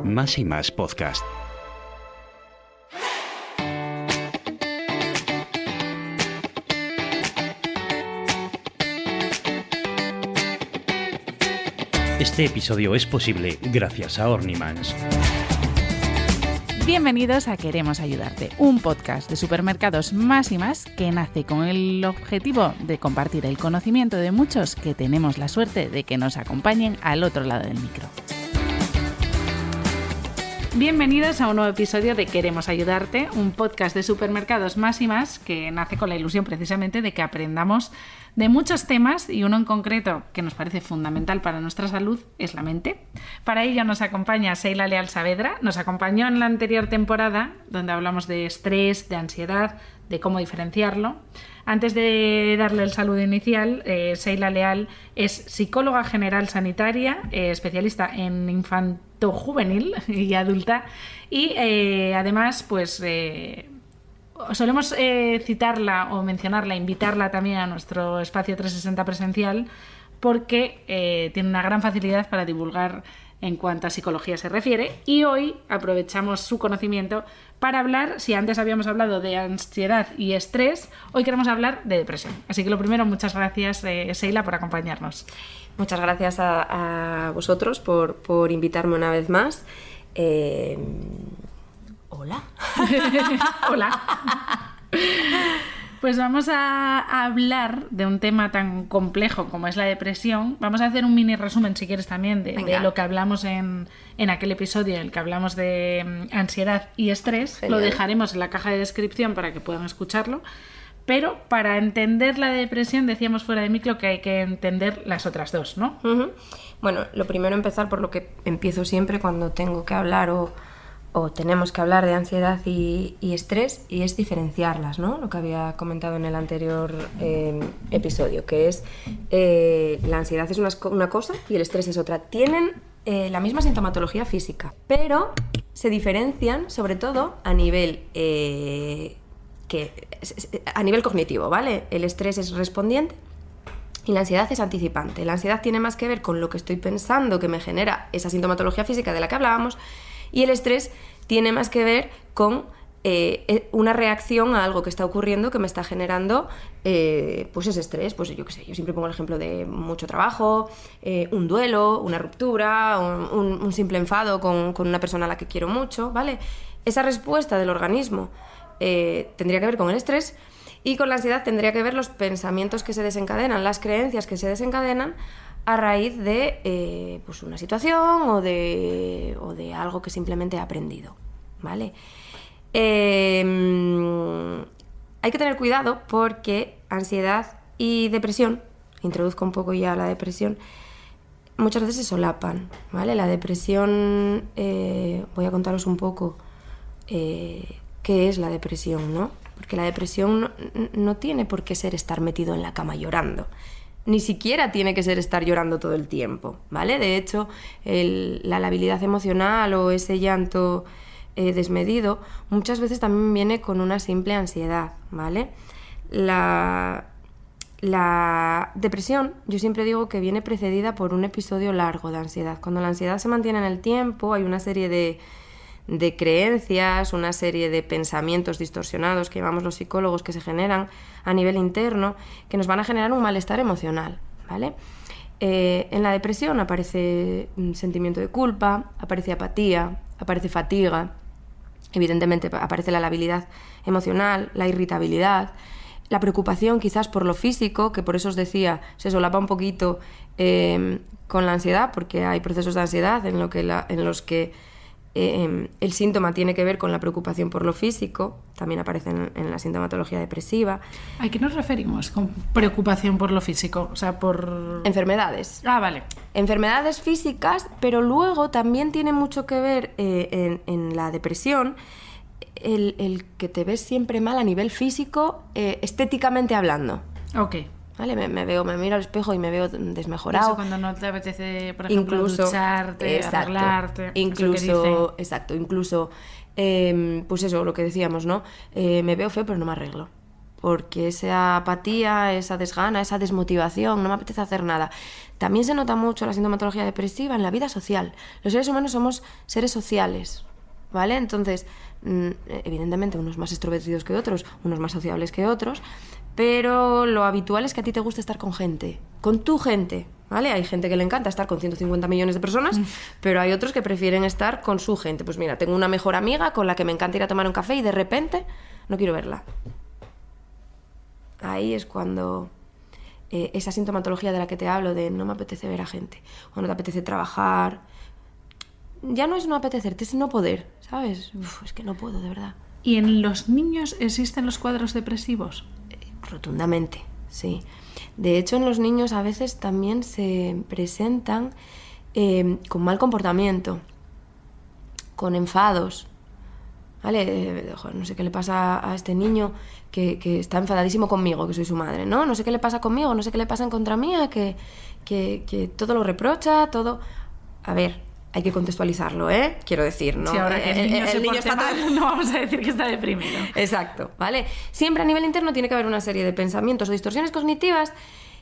Más y Más Podcast. Este episodio es posible gracias a Ornimans. Bienvenidos a Queremos Ayudarte, un podcast de supermercados Más y Más que nace con el objetivo de compartir el conocimiento de muchos que tenemos la suerte de que nos acompañen al otro lado del micro. Bienvenidos a un nuevo episodio de Queremos Ayudarte, un podcast de supermercados Más y Más que nace con la ilusión precisamente de que aprendamos de muchos temas y uno en concreto que nos parece fundamental para nuestra salud es la mente. Para ello nos acompaña Sheila Leal Saavedra, nos acompañó en la anterior temporada donde hablamos de estrés, de ansiedad, de cómo diferenciarlo. Antes de darle el saludo inicial, Sheila Leal es psicóloga general sanitaria, especialista en infanto-juvenil y adulta y además pues solemos citarla o mencionarla, invitarla también a nuestro espacio 360 presencial porque tiene una gran facilidad para divulgar en cuanto a psicología se refiere y hoy aprovechamos su conocimiento para hablar, si antes habíamos hablado de ansiedad y estrés, hoy queremos hablar de depresión. Así que lo primero, muchas gracias Sheila por acompañarnos. Muchas gracias a vosotros por invitarme una vez más. Hola. Hola. Pues vamos a hablar de un tema tan complejo como es la depresión. Vamos a hacer un mini resumen, si quieres, también de lo que hablamos en aquel episodio en el que hablamos de ansiedad y estrés. Genial. Lo dejaremos en la caja de descripción para que puedan escucharlo. Pero para entender la depresión, decíamos fuera de micro que hay que entender las otras dos, ¿no? Uh-huh. Bueno, lo primero empezar por lo que empiezo siempre cuando tengo que hablar o tenemos que hablar de ansiedad y estrés, y es diferenciarlas, ¿no? Lo que había comentado en el anterior episodio, que es la ansiedad es una cosa y el estrés es otra. Tienen la misma sintomatología física, pero se diferencian sobre todo a nivel cognitivo, ¿vale? El estrés es respondiente y la ansiedad es anticipante. La ansiedad tiene más que ver con lo que estoy pensando que me genera esa sintomatología física de la que hablábamos, y el estrés tiene más que ver con una reacción a algo que está ocurriendo que me está generando pues ese estrés. Pues yo qué sé, yo siempre pongo el ejemplo de mucho trabajo, un duelo, una ruptura, un simple enfado con una persona a la que quiero mucho, ¿vale? Esa respuesta del organismo tendría que ver con el estrés, y con la ansiedad tendría que ver los pensamientos que se desencadenan, las creencias que se desencadenan a raíz de pues una situación o de algo que simplemente he aprendido, ¿vale? Hay que tener cuidado porque ansiedad y depresión, introduzco un poco ya la depresión, muchas veces se solapan, ¿vale? La depresión, voy a contaros un poco qué es la depresión, ¿no? Porque la depresión no tiene por qué ser estar metido en la cama llorando. Ni siquiera tiene que ser estar llorando todo el tiempo, ¿vale? De hecho, la labilidad emocional o ese llanto desmedido muchas veces también viene con una simple ansiedad, ¿vale? La depresión, yo siempre digo que viene precedida por un episodio largo de ansiedad. Cuando la ansiedad se mantiene en el tiempo, hay una serie de creencias, una serie de pensamientos distorsionados que llamamos los psicólogos, que se generan a nivel interno, que nos van a generar un malestar emocional, ¿vale? En la depresión aparece un sentimiento de culpa, aparece apatía, aparece fatiga, evidentemente aparece la labilidad emocional, la irritabilidad, la preocupación quizás por lo físico, que por eso os decía, se solapa un poquito con la ansiedad, porque hay procesos de ansiedad en los que el síntoma tiene que ver con la preocupación por lo físico, también aparece en la sintomatología depresiva. ¿A qué nos referimos con preocupación por lo físico? O sea, por... Enfermedades. Ah, vale. Enfermedades físicas, pero luego también tiene mucho que ver en la depresión el que te ves siempre mal a nivel físico, estéticamente hablando. Ok. ¿Vale? Me miro al espejo y me veo desmejorado. Eso cuando no te apetece, por ejemplo, ducharte, arreglarte. Incluso, exacto, incluso, pues eso, lo que decíamos, ¿no? Me veo feo, pero no me arreglo. porque esa apatía, esa desgana, esa desmotivación, no me apetece hacer nada. También se nota mucho la sintomatología depresiva en la vida social. Los seres humanos somos seres sociales, ¿vale? Entonces, evidentemente, unos más extrovertidos que otros, unos más sociables que otros, pero lo habitual es que a ti te guste estar con gente, con tu gente, ¿vale? Hay gente que le encanta estar con 150 millones de personas, pero hay otros que prefieren estar con su gente. Pues mira, tengo una mejor amiga con la que me encanta ir a tomar un café y de repente no quiero verla. Ahí es cuando esa sintomatología de la que te hablo, de no me apetece ver a gente, o no te apetece trabajar, ya no es no apetecerte, es no poder, ¿sabes? Es que no puedo, de verdad. ¿Y en los niños existen los cuadros depresivos? Rotundamente, sí. De hecho, en los niños a veces también se presentan con mal comportamiento, con enfados, ¿vale? No sé qué le pasa a este niño que está enfadadísimo conmigo, que soy su madre, ¿no? No sé qué le pasa conmigo, no sé qué le pasa en contra mía, que todo lo reprocha, todo... A ver, hay que contextualizarlo, ¿eh? Quiero decir, ¿no? Si ahora que el niño se niño porte está mal, no vamos a decir que está deprimido. Exacto, ¿vale? Siempre a nivel interno tiene que haber una serie de pensamientos o distorsiones cognitivas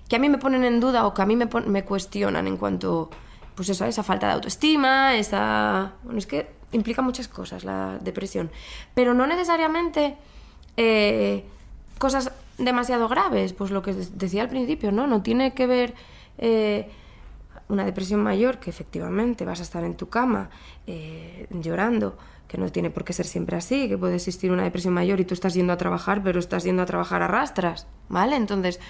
que a mí me ponen en duda o que a mí me cuestionan en cuanto, pues eso, esa falta de autoestima, esa... Bueno, es que implica muchas cosas la depresión, pero no necesariamente cosas demasiado graves, pues lo que decía al principio, ¿no? No tiene que ver... una depresión mayor, que efectivamente vas a estar en tu cama llorando, que no tiene por qué ser siempre así, que puede existir una depresión mayor y tú estás yendo a trabajar, pero estás yendo a trabajar a rastras, ¿vale? Entonces,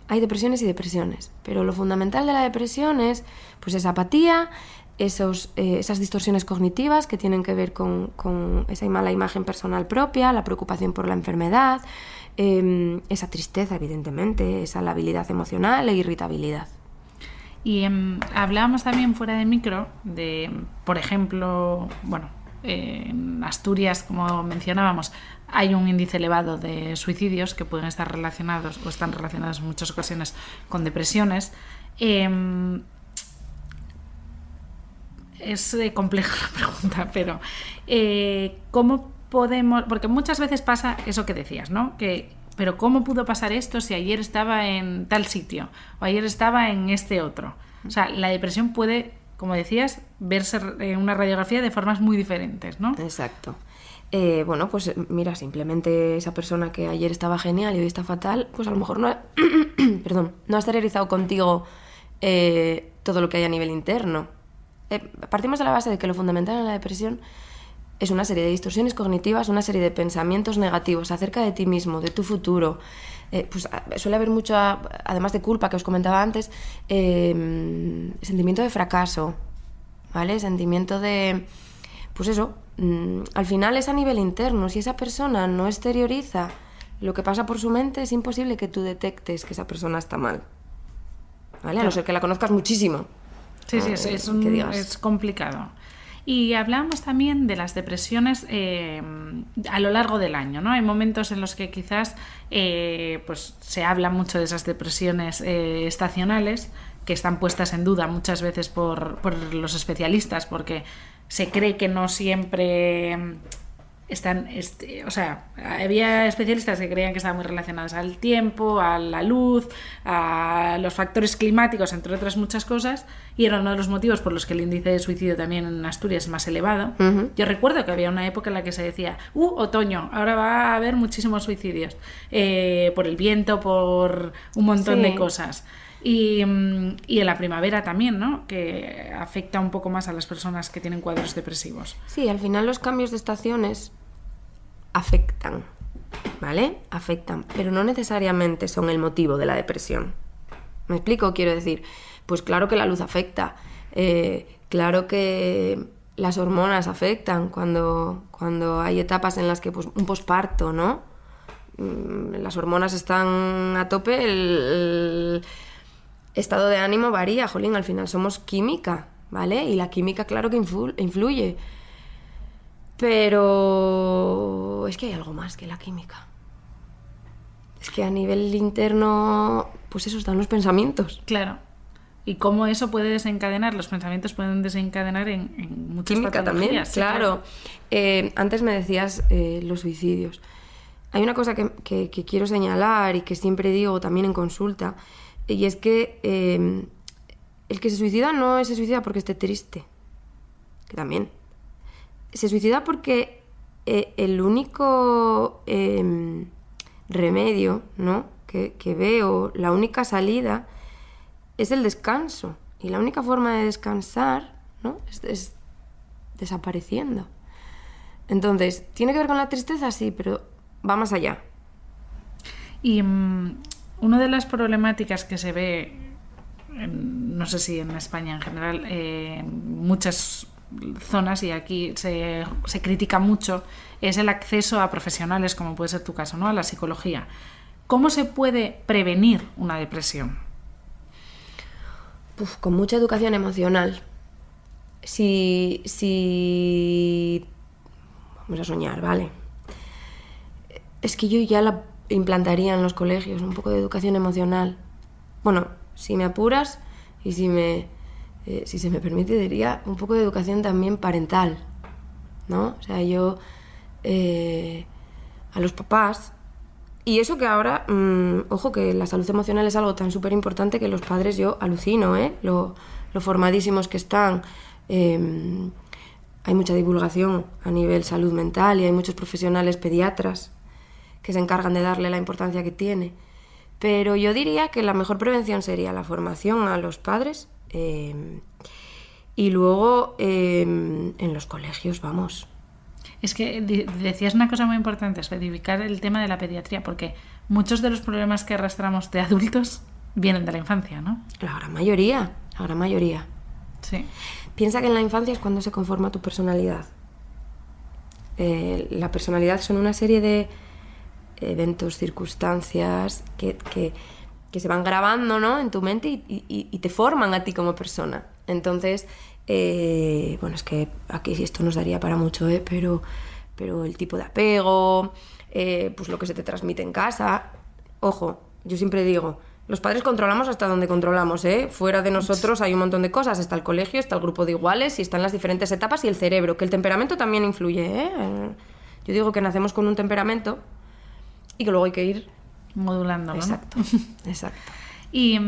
hay depresiones y depresiones, pero lo fundamental de la depresión es pues esa apatía, esas distorsiones cognitivas que tienen que ver con esa mala imagen personal propia, la preocupación por la enfermedad, esa tristeza, evidentemente, esa labilidad emocional e irritabilidad. Y hablábamos también fuera de micro de, por ejemplo, bueno, en Asturias, como mencionábamos, hay un índice elevado de suicidios que pueden estar relacionados o están relacionados en muchas ocasiones con depresiones. Es compleja la pregunta, pero ¿cómo podemos...? Porque muchas veces pasa eso que decías, ¿no? Pero ¿cómo pudo pasar esto si ayer estaba en tal sitio o ayer estaba en este otro? O sea, la depresión puede, como decías, verse en una radiografía de formas muy diferentes, ¿no? Exacto. Bueno, pues mira, simplemente esa persona que ayer estaba genial y hoy está fatal, pues a lo mejor no ha, perdón, no ha exteriorizado contigo todo lo que hay a nivel interno. Partimos de la base de que lo fundamental en la depresión es una serie de distorsiones cognitivas, una serie de pensamientos negativos acerca de ti mismo, de tu futuro. Pues suele haber mucho, además de culpa que os comentaba antes, sentimiento de fracaso, ¿vale? Sentimiento de... Pues eso, al final es a nivel interno. Si esa persona no exterioriza lo que pasa por su mente, es imposible que tú detectes que esa persona está mal, ¿vale? A no ser que la conozcas muchísimo. Sí, sí, es complicado. Y hablábamos también de las depresiones a lo largo del año, ¿no? Hay momentos en los que quizás pues se habla mucho de esas depresiones estacionales que están puestas en duda muchas veces por los especialistas, porque se cree que no siempre están... o sea, había especialistas que creían que estaban muy relacionados al tiempo, a la luz, a los factores climáticos, entre otras muchas cosas, y era uno de los motivos por los que el índice de suicidio también en Asturias es más elevado. Uh-huh. Yo recuerdo que había una época en la que se decía, otoño, ahora va a haber muchísimos suicidios, por el viento, por un montón de cosas. Y en la primavera también, ¿no? Que afecta un poco más a las personas que tienen cuadros depresivos. Sí, al final los cambios de estaciones afectan, ¿vale? Afectan, pero no necesariamente son el motivo de la depresión. ¿Me explico? Quiero decir, pues claro que la luz afecta, claro que las hormonas afectan cuando hay etapas en las que, pues, un posparto, ¿no? Las hormonas están a tope, el estado de ánimo varía, jolín, al final somos química, ¿vale? Y la química claro que influye. Pero es que hay algo más que la química. Es que a nivel interno, pues eso, están los pensamientos. Claro. Y cómo eso puede desencadenar, los pensamientos pueden desencadenar en muchas química patologías. También, claro. Antes me decías los suicidios. hay una cosa que quiero señalar y que siempre digo también en consulta, y es que el que se suicida no se suicida porque esté triste, que también. Se suicida porque el único remedio, ¿no?, que veo, la única salida, es el descanso. Y la única forma de descansar, ¿no?, es desapareciendo. Entonces, ¿tiene que ver con la tristeza? Sí, pero va más allá. Y una de las problemáticas que se ve, no sé si en España en general, muchas zonas, y aquí se critica mucho, es el acceso a profesionales, como puede ser tu caso, ¿no?, a la psicología. ¿Cómo se puede prevenir una depresión? Con mucha educación emocional. Si vamos a soñar, ¿vale? Es que yo ya la implantaría en los colegios, un poco de educación emocional. Bueno, si me apuras y si se me permite, diría un poco de educación también parental, ¿no? O sea, yo a los papás, y eso que ahora, ojo, que la salud emocional es algo tan súper importante que los padres, yo alucino, lo formadísimos que están. Hay mucha divulgación a nivel salud mental y hay muchos profesionales pediatras que se encargan de darle la importancia que tiene. Pero yo diría que la mejor prevención sería la formación a los padres y luego en los colegios, vamos. Es que decías una cosa muy importante, especificar el tema de la pediatría, porque muchos de los problemas que arrastramos de adultos vienen de la infancia, ¿no? La gran mayoría. Sí. Piensa que en la infancia es cuando se conforma tu personalidad. La personalidad son una serie de eventos, circunstancias que se van grabando, ¿no?, en tu mente y te forman a ti como persona. Entonces, bueno, es que aquí esto nos daría para mucho, pero el tipo de apego, pues lo que se te transmite en casa. Ojo, yo siempre digo, los padres controlamos hasta donde controlamos, fuera de nosotros hay un montón de cosas. Está el colegio, está el grupo de iguales y están las diferentes etapas y el cerebro, que el temperamento también influye, Yo digo que nacemos con un temperamento y que luego hay que ir modulando, ¿no? Exacto. Y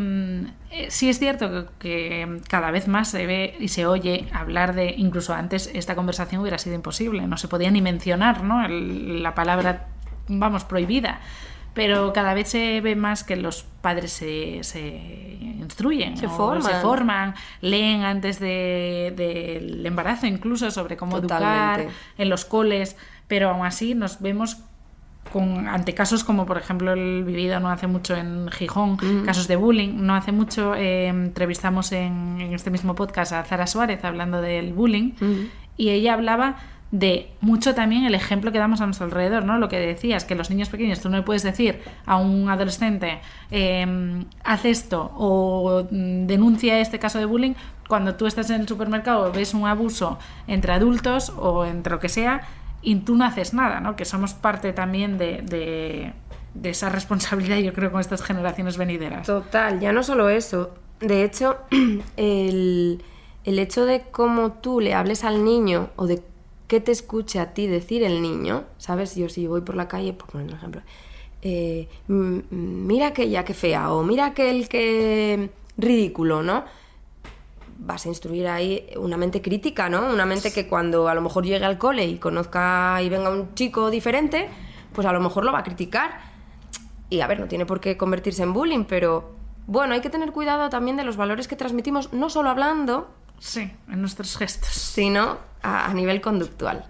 sí es cierto que cada vez más se ve y se oye hablar de, incluso antes esta conversación hubiera sido imposible, no se podía ni mencionar, ¿no?, la palabra, vamos, prohibida. Pero cada vez se ve más que los padres se instruyen, se forman, leen antes del embarazo incluso sobre cómo educar en los coles, pero aún así nos vemos ante casos como por ejemplo el vivido no hace mucho en Gijón, casos de bullying. No hace mucho entrevistamos en este mismo podcast a Zara Suárez hablando del bullying, y ella hablaba de mucho también el ejemplo que damos a nuestro alrededor, ¿no? Lo que decías, que los niños pequeños, tú no le puedes decir a un adolescente haz esto o denuncia este caso de bullying, cuando tú estás en el supermercado, ves un abuso entre adultos o entre lo que sea y tú no haces nada, ¿no? Que somos parte también de esa responsabilidad, yo creo, con estas generaciones venideras. Total, ya no solo eso. De hecho, el hecho de cómo tú le hables al niño o de qué te escuche a ti decir el niño, ¿sabes? Yo si voy por la calle, por poner un ejemplo, mira aquella que fea, o mira aquel que ridículo, ¿no? Vas a instruir ahí una mente crítica, ¿no? Una mente que cuando a lo mejor llegue al cole y conozca y venga un chico diferente, pues a lo mejor lo va a criticar. Y a ver, no tiene por qué convertirse en bullying, pero bueno, hay que tener cuidado también de los valores que transmitimos, no solo hablando, sí, en nuestros gestos, sino a nivel conductual.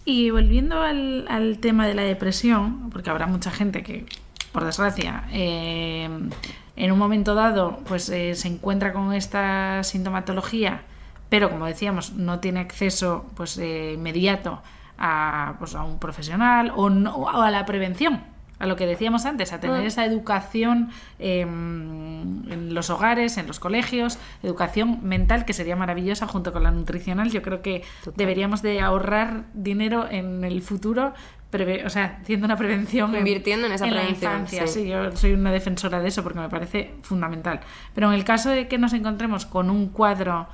Y volviendo al tema de la depresión, porque habrá mucha gente que, por desgracia, en un momento dado pues se encuentra con esta sintomatología, pero como decíamos, no tiene acceso pues inmediato a un profesional o a la prevención, a lo que decíamos antes, a tener esa educación en los hogares, en los colegios, educación mental que sería maravillosa junto con la nutricional. Yo creo que deberíamos de ahorrar dinero en el futuro, haciendo una prevención, invirtiendo en esa prevención, la infancia. Sí, yo soy una defensora de eso porque me parece fundamental. Pero en el caso de que nos encontremos con un cuadro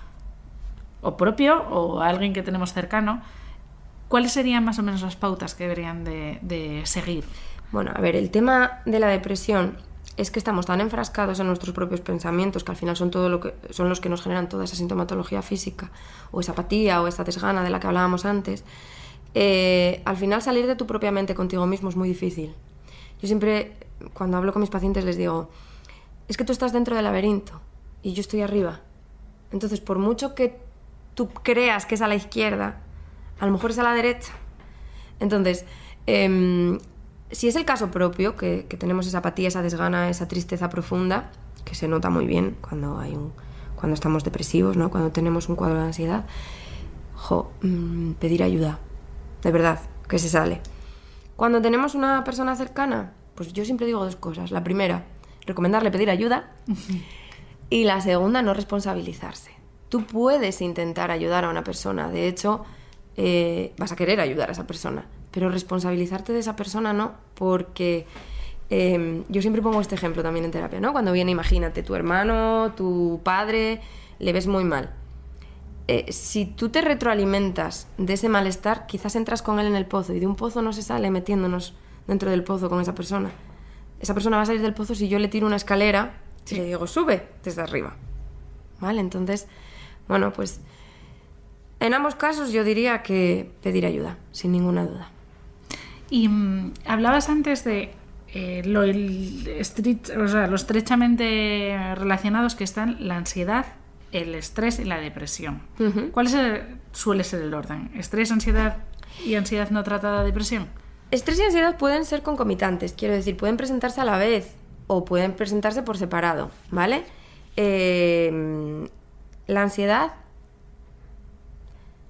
o propio o alguien que tenemos cercano, ¿Cuáles serían más o menos las pautas que deberían de seguir? Bueno, a ver, el tema de la depresión es que estamos tan enfrascados en nuestros propios pensamientos que al final son los que nos generan toda esa sintomatología física, o esa apatía o esa desgana de la que hablábamos antes. Al final salir de tu propia mente contigo mismo es muy difícil. Yo siempre, cuando hablo con mis pacientes, les digo, es que tú estás dentro del laberinto y yo estoy arriba. Entonces, por mucho que tú creas que es a la izquierda, a lo mejor es a la derecha. Entonces, si es el caso propio, que tenemos esa apatía, esa desgana, esa tristeza profunda, que se nota muy bien cuando estamos depresivos, ¿no? Cuando tenemos un cuadro de ansiedad, pedir ayuda, de verdad, que se sale. Cuando tenemos una persona cercana, pues yo siempre digo 2 cosas. La primera, recomendarle pedir ayuda. Y la segunda, no responsabilizarse. Tú puedes intentar ayudar a una persona, de hecho, vas a querer ayudar a esa persona, pero responsabilizarte de esa persona no, porque yo siempre pongo este ejemplo también en terapia, ¿no? Cuando viene, imagínate, tu hermano, tu padre, le ves muy mal. Si tú te retroalimentas de ese malestar, quizás entras con él en el pozo, y de un pozo no se sale metiéndonos dentro del pozo con esa persona. Esa persona va a salir del pozo si yo le tiro una escalera y le digo, sube desde arriba. ¿Vale? Entonces, bueno, pues en ambos casos yo diría que pedir ayuda, sin ninguna duda. Y hablabas antes de lo estrechamente relacionados que están la ansiedad, el estrés y la depresión. Uh-huh. ¿Cuál suele ser el orden? ¿Estrés, ansiedad y ansiedad no tratada, depresión? Estrés y ansiedad pueden ser concomitantes, quiero decir, pueden presentarse a la vez o pueden presentarse por separado, ¿vale? La ansiedad,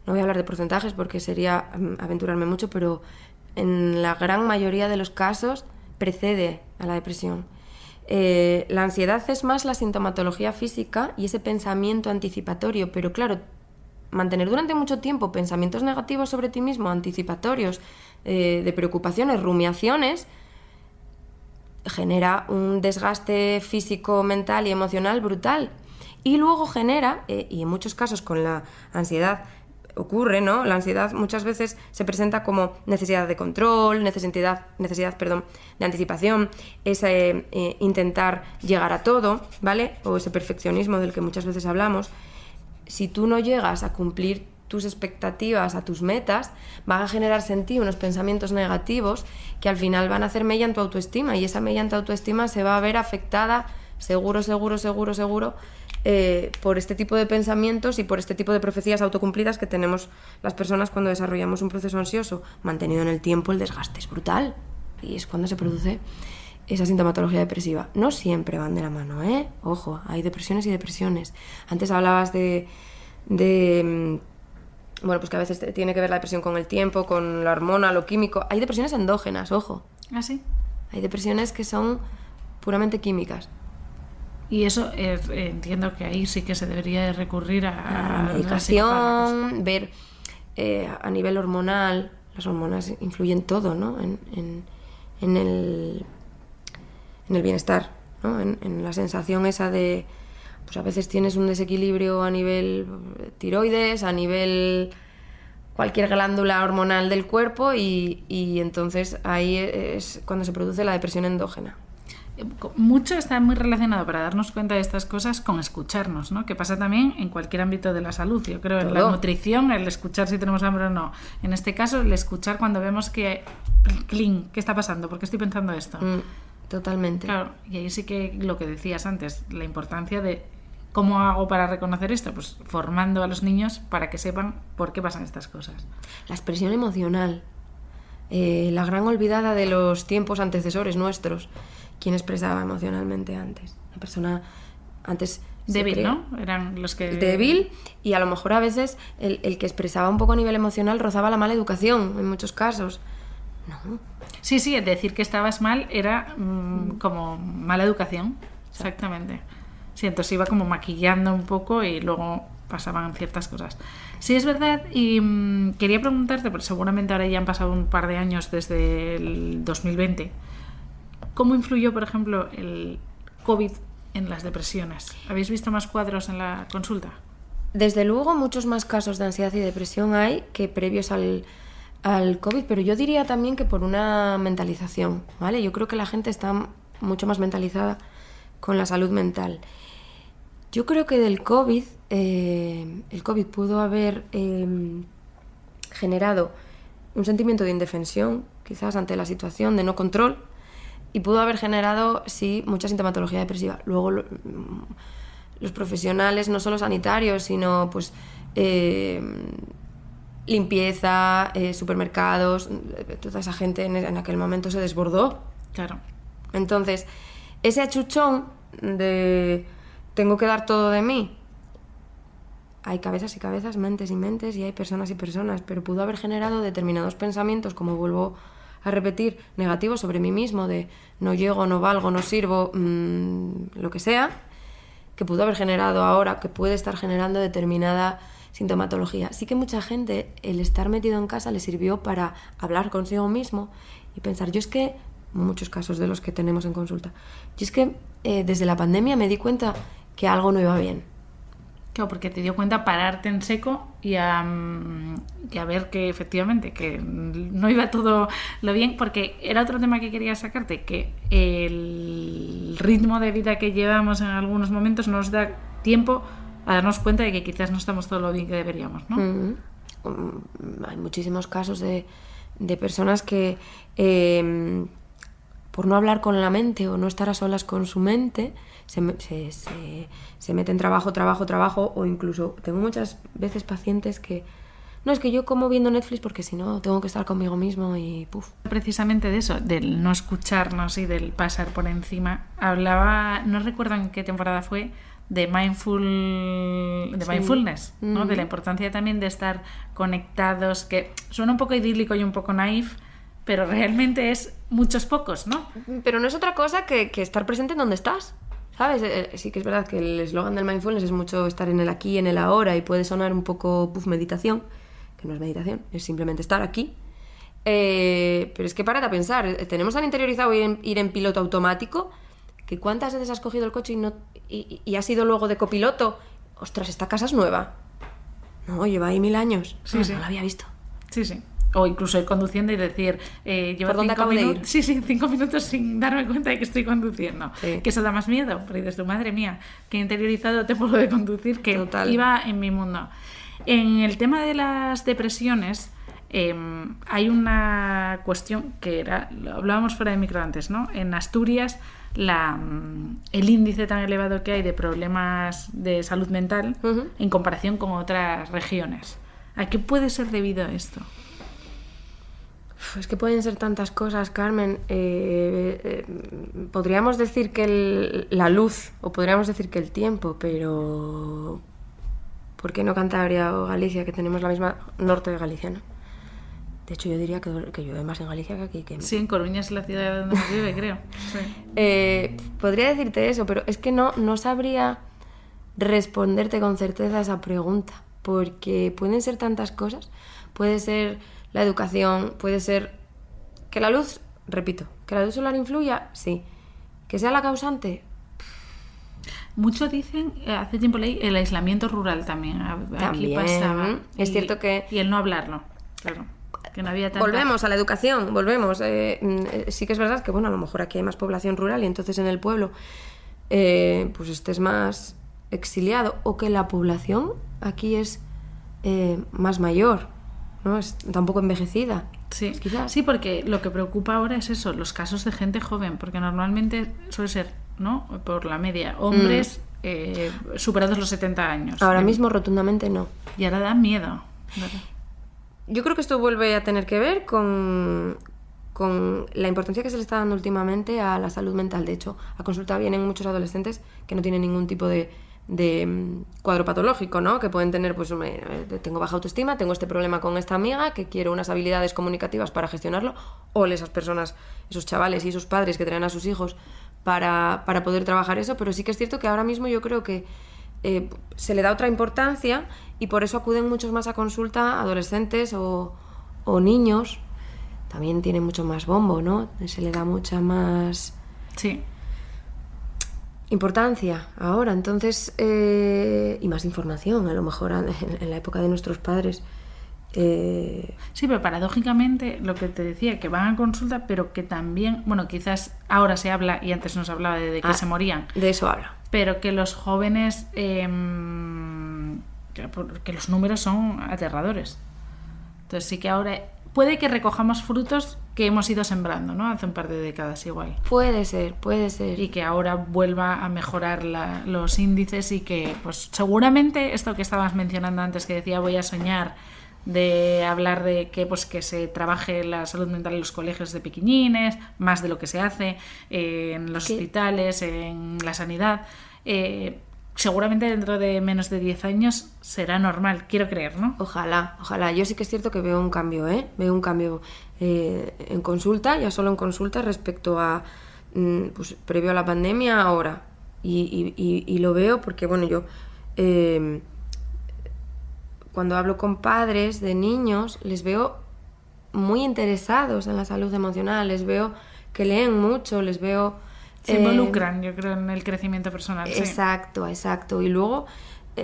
no voy a hablar de porcentajes porque sería aventurarme mucho, pero en la gran mayoría de los casos precede a la depresión. La ansiedad es más la sintomatología física y ese pensamiento anticipatorio, pero claro, mantener durante mucho tiempo pensamientos negativos sobre ti mismo, anticipatorios, de preocupaciones, rumiaciones, genera un desgaste físico, mental y emocional brutal. Y luego genera, y en muchos casos con la ansiedad ocurre, ¿no? La ansiedad muchas veces se presenta como necesidad de control, necesidad de anticipación, ese intentar llegar a todo, ¿vale? O ese perfeccionismo del que muchas veces hablamos. Si tú no llegas a cumplir tus expectativas, a tus metas, van a generarse en ti unos pensamientos negativos que al final van a hacer mella en tu autoestima, y esa mella en tu autoestima se va a ver afectada seguro por este tipo de pensamientos y por este tipo de profecías autocumplidas que tenemos las personas cuando desarrollamos un proceso ansioso. Mantenido en el tiempo, el desgaste es brutal y es cuando se produce esa sintomatología depresiva. No siempre van de la mano, ¿eh? Ojo, hay depresiones y depresiones. Antes hablabas de bueno, pues que a veces tiene que ver la depresión con el tiempo, con la hormona, lo químico. Hay depresiones endógenas, ojo. ¿Ah, sí? Hay depresiones que son puramente químicas. Y eso entiendo que ahí sí que se debería de recurrir a la medicación, ver a nivel hormonal. Las hormonas influyen todo, ¿no? En el bienestar, ¿no? En la sensación esa de, pues a veces tienes un desequilibrio a nivel tiroides, a nivel cualquier glándula hormonal del cuerpo, y entonces ahí es cuando se produce la depresión endógena. Mucho está muy relacionado, para darnos cuenta de estas cosas, con escucharnos, ¿no? Que pasa también en cualquier ámbito de la salud. Yo creo en la nutrición, el escuchar si tenemos hambre o no. En este caso, el escuchar cuando vemos que ¿qué está pasando? ¿Por qué estoy pensando esto? Totalmente. Claro, y ahí sí que lo que decías antes, la importancia de ¿cómo hago para reconocer esto? Pues formando a los niños para que sepan por qué pasan estas cosas. La expresión emocional, la gran olvidada de los tiempos antecesores nuestros. ¿Quién expresaba emocionalmente antes? La persona antes débil, ¿no? Eran los que... Débil, y a lo mejor a veces el que expresaba un poco a nivel emocional rozaba la mala educación, en muchos casos. No. Sí, decir que estabas mal era como mala educación. Exactamente. Sí, entonces iba como maquillando un poco y luego pasaban ciertas cosas. Sí, es verdad, y quería preguntarte, porque seguramente ahora ya han pasado un par de años desde el 2020... ¿Cómo influyó, por ejemplo, el COVID en las depresiones? ¿Habéis visto más cuadros en la consulta? Desde luego, muchos más casos de ansiedad y depresión hay que previos al COVID, pero yo diría también que por una mentalización, ¿vale? Yo creo que la gente está mucho más mentalizada con la salud mental. Yo creo que del COVID, el COVID pudo haber generado un sentimiento de indefensión, quizás ante la situación de no control, y pudo haber generado, sí, mucha sintomatología depresiva. Luego los profesionales, no solo sanitarios, sino pues limpieza, supermercados, toda esa gente en aquel momento se desbordó. Claro. Entonces, ese achuchón de tengo que dar todo de mí, hay cabezas y cabezas, mentes y mentes, y hay personas y personas, pero pudo haber generado determinados pensamientos, como vuelvo a repetir, negativos sobre mí mismo, de no llego, no valgo, no sirvo, lo que sea, que pudo haber generado ahora, que puede estar generando determinada sintomatología. Sí que mucha gente, el estar metido en casa le sirvió para hablar consigo mismo y pensar, yo es que, muchos casos de los que tenemos en consulta, yo es que desde la pandemia me di cuenta que algo no iba bien. Claro, porque te dio cuenta pararte en seco y a ver que efectivamente que no iba todo lo bien, porque era otro tema que quería sacarte, que el ritmo de vida que llevamos en algunos momentos no nos da tiempo a darnos cuenta de que quizás no estamos todo lo bien que deberíamos, ¿no? Hay muchísimos casos de personas que por no hablar con la mente o no estar a solas con su mente se meten trabajo, o incluso tengo muchas veces pacientes que no, es que yo como viendo Netflix porque si no tengo que estar conmigo mismo y puf. Precisamente de eso, del no escucharnos y del pasar por encima, hablaba, no recuerdo en qué temporada fue, de mindfulness, ¿no? De la importancia también de estar conectados, que suena un poco idílico y un poco naif, pero realmente es muchos pocos, ¿no? Pero no es otra cosa que estar presente en donde estás, ¿sabes? Sí que es verdad que el eslogan del mindfulness es mucho estar en el aquí, en el ahora, y puede sonar un poco meditación, que no es meditación, es simplemente estar aquí. Pero es que párate a pensar, tenemos tan interiorizado ir en piloto automático que cuántas veces has cogido el coche y has ido luego de copiloto. Ostras, esta casa es nueva. No, lleva ahí 1000 años. Sí, sí. No la había visto. Sí, sí. O incluso ir conduciendo y decir, llevo ¿por dónde acabo de ir? Sí, 5 minutos sin darme cuenta de que estoy conduciendo. Sí. Que eso da más miedo, porque dices, madre mía, que he interiorizado te puedo de conducir, que Total. Iba en mi mundo. En el tema de las depresiones, hay una cuestión que lo hablábamos fuera de micro antes, ¿no? En Asturias, el índice tan elevado que hay de problemas de salud mental en comparación con otras regiones. ¿A qué puede ser debido a esto? Es que pueden ser tantas cosas, Carmen. Podríamos decir que la luz, o podríamos decir que el tiempo, pero ¿por qué no Cantabria o Galicia, que tenemos la misma norte de Galicia, ¿no? De hecho, yo diría que llueve más en Galicia que aquí. Sí, en Coruña es la ciudad donde más llueve, creo. Sí. Podría decirte eso, pero es que no sabría responderte con certeza a esa pregunta, porque pueden ser tantas cosas. Puede ser la educación, puede ser que la luz, repito, que la luz solar influya, sí. Que sea la causante. Muchos dicen, hace tiempo leí, el aislamiento rural también. Aquí pasaba. Es cierto que... Y el no hablarlo, claro. Que no había tanta... Volvemos a la educación, volvemos. Sí que es verdad que, bueno, a lo mejor aquí hay más población rural y entonces en el pueblo pues estés más exiliado, o que la población aquí es más mayor, ¿no? Está un poco envejecida. Sí. Quizás. Sí, porque lo que preocupa ahora es eso, los casos de gente joven, porque normalmente suele ser, ¿no? Por la media, hombres superados los 70 años. Ahora mismo rotundamente no. Y ahora da miedo, ¿verdad? Yo creo que esto vuelve a tener que ver con la importancia que se le está dando últimamente a la salud mental. De hecho, a consulta vienen muchos adolescentes que no tienen ningún tipo de cuadro patológico, ¿no? Que pueden tener, pues, tengo baja autoestima, tengo este problema con esta amiga, que quiero unas habilidades comunicativas para gestionarlo, o esas personas, esos chavales y esos padres que traen a sus hijos para poder trabajar eso. Pero sí que es cierto que ahora mismo yo creo que se le da otra importancia y por eso acuden muchos más a consulta adolescentes o niños. También tiene mucho más bombo, ¿no? Se le da mucha más importancia ahora, entonces, y más información, a lo mejor en la época de nuestros padres Sí, pero paradójicamente lo que te decía, que van a consulta, pero que también, bueno, quizás ahora se habla y antes nos hablaba de que se morían. De eso habla. Pero que los jóvenes, que los números son aterradores. Entonces sí que ahora puede que recojamos frutos que hemos ido sembrando, ¿no? Hace un par de décadas igual. Puede ser. Y que ahora vuelva a mejorar los índices y que, pues seguramente esto que estabas mencionando antes, que decía voy a soñar, de hablar de que, pues, que se trabaje la salud mental en los colegios de pequeñines, más de lo que se hace en los hospitales, en la sanidad. Seguramente dentro de menos de 10 años será normal, quiero creer, ¿no? Ojalá. Yo sí que es cierto que veo un cambio, Veo un cambio en consulta, ya solo en consulta, respecto a, pues, previo a la pandemia, ahora. Y lo veo porque, bueno, yo... cuando hablo con padres de niños, les veo muy interesados en la salud emocional, les veo que leen mucho, les veo... Se involucran, yo creo, en el crecimiento personal. Exacto. Y luego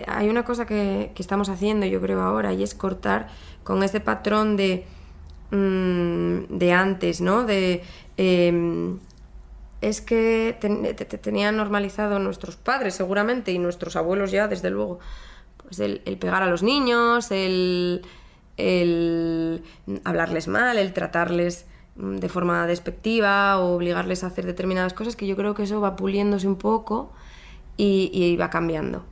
hay una cosa que estamos haciendo, yo creo, ahora, y es cortar con ese patrón de antes, ¿no? Es que tenían normalizado nuestros padres, seguramente, y nuestros abuelos ya, desde luego, pues el pegar a los niños, el hablarles mal, el tratarles de forma despectiva o obligarles a hacer determinadas cosas, que yo creo que eso va puliéndose un poco y va cambiando.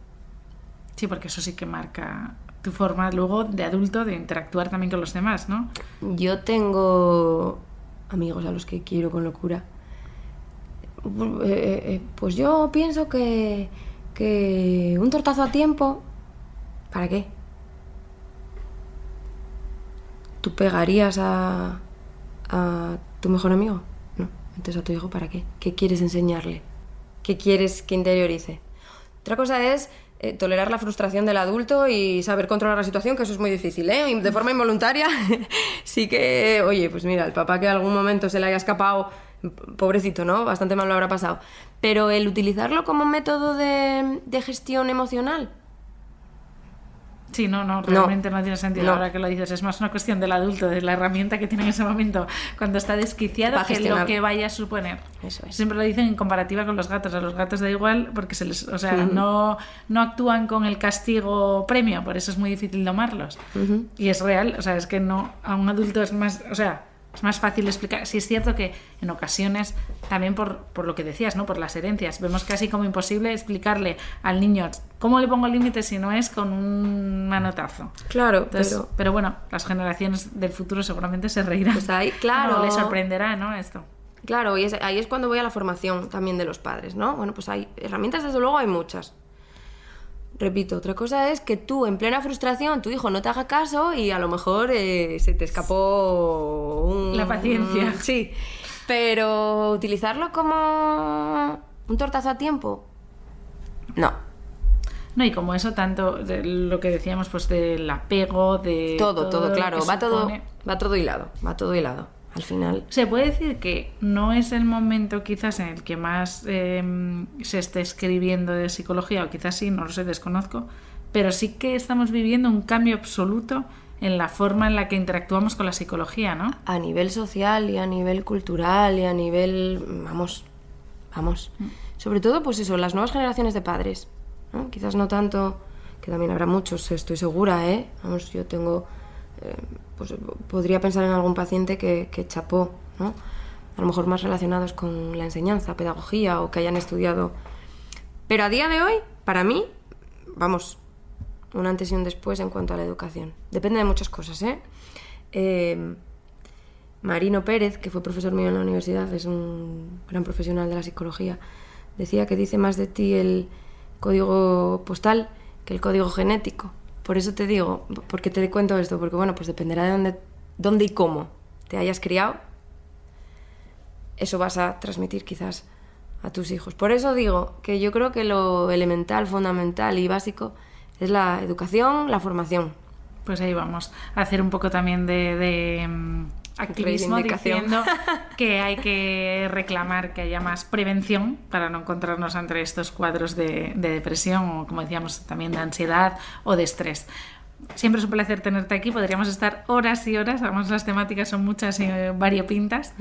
Sí, porque eso sí que marca tu forma luego de adulto de interactuar también con los demás, ¿no? Yo tengo amigos a los que quiero con locura. Pues yo pienso que un tortazo a tiempo... ¿Para qué? ¿Tú pegarías a tu mejor amigo? No. Entonces, a tu hijo, ¿para qué? ¿Qué quieres enseñarle? ¿Qué quieres que interiorice? Otra cosa es tolerar la frustración del adulto y saber controlar la situación, que eso es muy difícil, ¿eh? De forma involuntaria, sí que, oye, pues mira, el papá que en algún momento se le haya escapado, pobrecito, ¿no? Bastante mal lo habrá pasado. Pero el utilizarlo como método de gestión emocional... Sí, realmente no tiene sentido ahora que lo dices. Es más una cuestión del adulto, de la herramienta que tiene en ese momento cuando está desquiciado, que lo que vaya a suponer. Eso es. Siempre lo dicen en comparativa con los gatos. A los gatos da igual porque no actúan con el castigo premio, por eso es muy difícil domarlos. Y es real, es que no, a un adulto es más, es más fácil explicar. Sí, es cierto que en ocasiones, también por lo que decías, ¿no? Por las herencias, vemos casi como imposible explicarle al niño cómo le pongo límites si no es con un manotazo. Claro, pero bueno, las generaciones del futuro seguramente se reirán. Pues ahí, claro. No, les sorprenderá, ¿no? Esto. Claro, y ahí es cuando voy a la formación también de los padres, ¿no? Bueno, pues hay herramientas, desde luego hay muchas. Repito, otra cosa es que tú, en plena frustración, tu hijo no te haga caso y a lo mejor se te escapó la paciencia. Sí, pero utilizarlo como un tortazo a tiempo, no. No, y como eso tanto de lo que decíamos, pues del apego, de... Todo, claro, va todo hilado. Al final... Se puede decir que no es el momento quizás en el que más se esté escribiendo de psicología, o quizás sí, no lo sé, desconozco, pero sí que estamos viviendo un cambio absoluto en la forma en la que interactuamos con la psicología, ¿no? A nivel social y a nivel cultural y a nivel... Vamos. Sobre todo, pues eso, las nuevas generaciones de padres, ¿no? Quizás no tanto, que también habrá muchos, estoy segura, ¿eh? Vamos, yo tengo... pues podría pensar en algún paciente que chapó, ¿no? A lo mejor más relacionados con la enseñanza, pedagogía, o que hayan estudiado. Pero a día de hoy, para mí, vamos, un antes y un después en cuanto a la educación. Depende de muchas cosas, ¿eh? Marino Pérez, que fue profesor mío en la universidad, es un gran profesional de la psicología, decía que dice más de ti el código postal que el código genético. Por eso te digo, porque te cuento esto, porque bueno, pues dependerá de dónde y cómo te hayas criado, eso vas a transmitir quizás a tus hijos. Por eso digo que yo creo que lo elemental, fundamental y básico es la educación, la formación. Pues ahí vamos a hacer un poco también de activismo, diciendo que hay que reclamar que haya más prevención para no encontrarnos entre estos cuadros de depresión o, como decíamos, también de ansiedad o de estrés. siempre es un placer tenerte aquí. Podríamos estar horas y horas, además las temáticas son muchas y variopintas.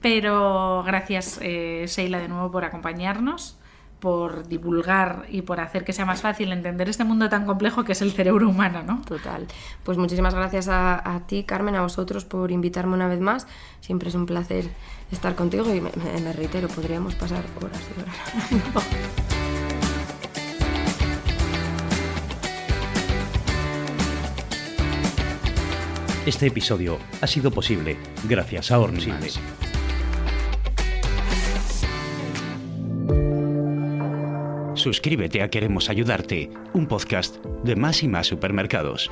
Pero gracias, Sheila, de nuevo por acompañarnos, por divulgar y por hacer que sea más fácil entender este mundo tan complejo que es el cerebro humano, ¿no? Total. Pues muchísimas gracias a ti, Carmen, a vosotros por invitarme una vez más. Siempre es un placer estar contigo y me reitero, podríamos pasar horas y horas. Este episodio ha sido posible gracias a Ornimans. Suscríbete a Queremos Ayudarte, un podcast de Más y Más Supermercados.